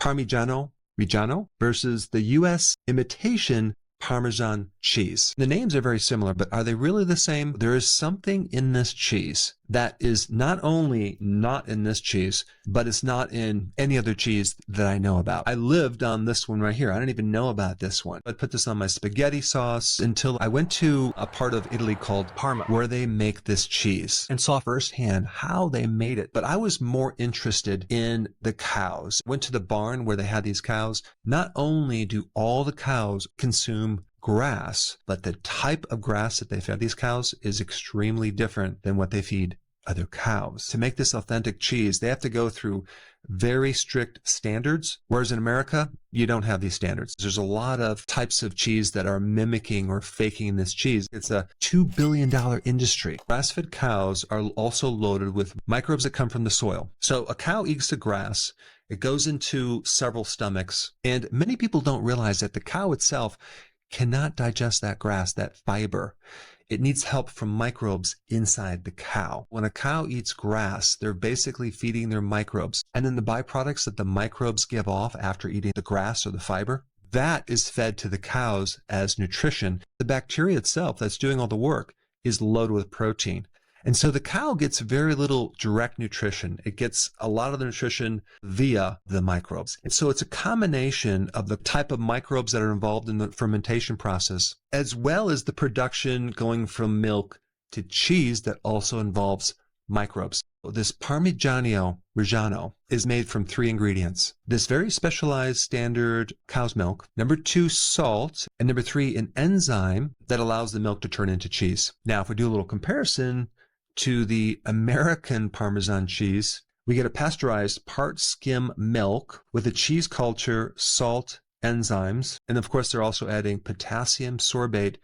Parmigiano Reggiano versus the U.S. imitation Parmesan cheese. The names are very similar, but are they really the same? There is something in this cheese that is not only not in this cheese, but it's not in any other cheese that I know about. I lived on this one right here. I didn't even know about this one. I put this on my spaghetti sauce until I went to a part of Italy called Parma, where they make this cheese and saw firsthand how they made it. But I was more interested in the cows. Went to the barn where they had these cows. Not only do all the cows consume grass, but the type of grass that they fed these cows is extremely different than what they feed other cows. To make this authentic cheese, they have to go through very strict standards, whereas in America, you don't have these standards. There's a lot of types of cheese that are mimicking or faking this cheese. It's a $2 billion industry. Grass-fed cows are also loaded with microbes that come from the soil. So a cow eats the grass, it goes into several stomachs, and many people don't realize that the cow itself cannot digest that grass, that fiber. It needs help from microbes inside the cow. When a cow eats grass, they're basically feeding their microbes. And then the byproducts that the microbes give off after eating the grass or the fiber, that is fed to the cows as nutrition. The bacteria itself that's doing all the work is loaded with protein. And so the cow gets very little direct nutrition. It gets a lot of the nutrition via the microbes. And so it's a combination of the type of microbes that are involved in the fermentation process, as well as the production going from milk to cheese that also involves microbes. This Parmigiano Reggiano is made from 3 ingredients. This very specialized standard cow's milk, number 2, salt, and number 3, an enzyme that allows the milk to turn into cheese. Now, if we do a little comparison to the American Parmesan cheese, we get a pasteurized part skim milk with a cheese culture, salt, enzymes, and of course they're also adding potassium sorbate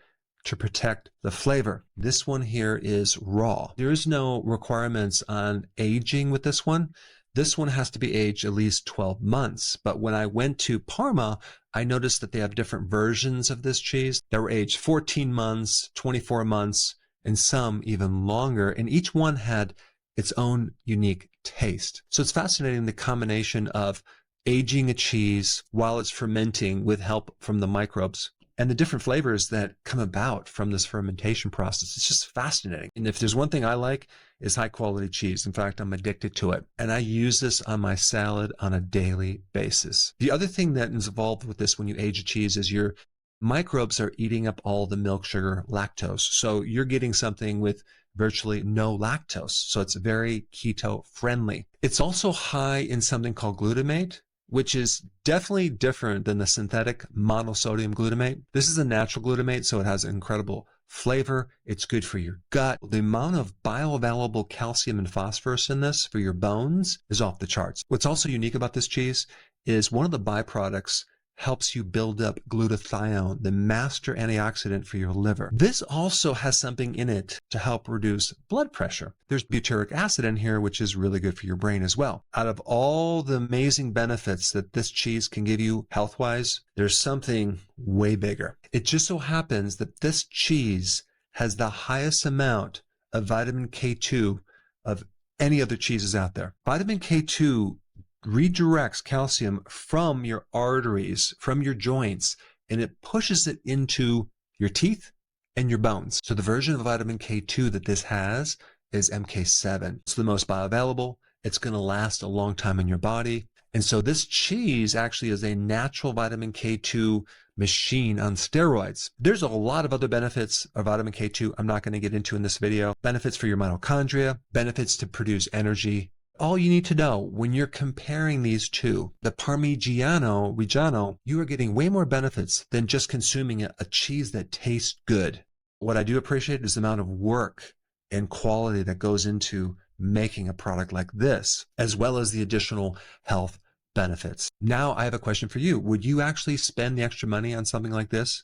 to protect the flavor. This one here is raw. There is no requirements on aging with this one. This one has to be aged at least 12 months. But when I went to Parma, I noticed that they have different versions of this cheese that were aged 14 months, 24 months, and some even longer, and each one had its own unique taste. So it's fascinating, the combination of aging a cheese while it's fermenting with help from the microbes and the different flavors that come about from this fermentation process. It's just fascinating. And if there's one thing I like, is high quality cheese. In fact, I'm addicted to it. And I use this on my salad on a daily basis. The other thing that is involved with this when you age a cheese is your microbes are eating up all the milk sugar, lactose. So you're getting something with virtually no lactose. So it's very keto friendly. It's also high in something called glutamate, which is definitely different than the synthetic monosodium glutamate. This is a natural glutamate, so it has incredible flavor. It's good for your gut. The amount of bioavailable calcium and phosphorus in this for your bones is off the charts. What's also unique about this cheese is one of the byproducts helps you build up glutathione, the master antioxidant for your liver. This also has something in it to help reduce blood pressure. There's butyric acid in here, which is really good for your brain as well. Out of all the amazing benefits that this cheese can give you health-wise, there's something way bigger. It just so happens that this cheese has the highest amount of vitamin K2 of any other cheeses out there. Vitamin K2 redirects calcium from your arteries, from your joints, and it pushes it into your teeth and your bones. So the version of vitamin K2 that this has is MK7. It's the most bioavailable. It's going to last a long time in your body. And so this cheese actually is a natural vitamin K2 machine on steroids. There's a lot of other benefits of vitamin K2 I'm not going to get into in this video. Benefits for your mitochondria, benefits to produce energy. All you need to know when you're comparing these two, the Parmigiano Reggiano, you are getting way more benefits than just consuming a cheese that tastes good. What I do appreciate is the amount of work and quality that goes into making a product like this, as well as the additional health benefits. Now I have a question for you. Would you actually spend the extra money on something like this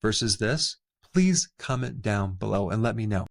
versus this? Please comment down below and let me know.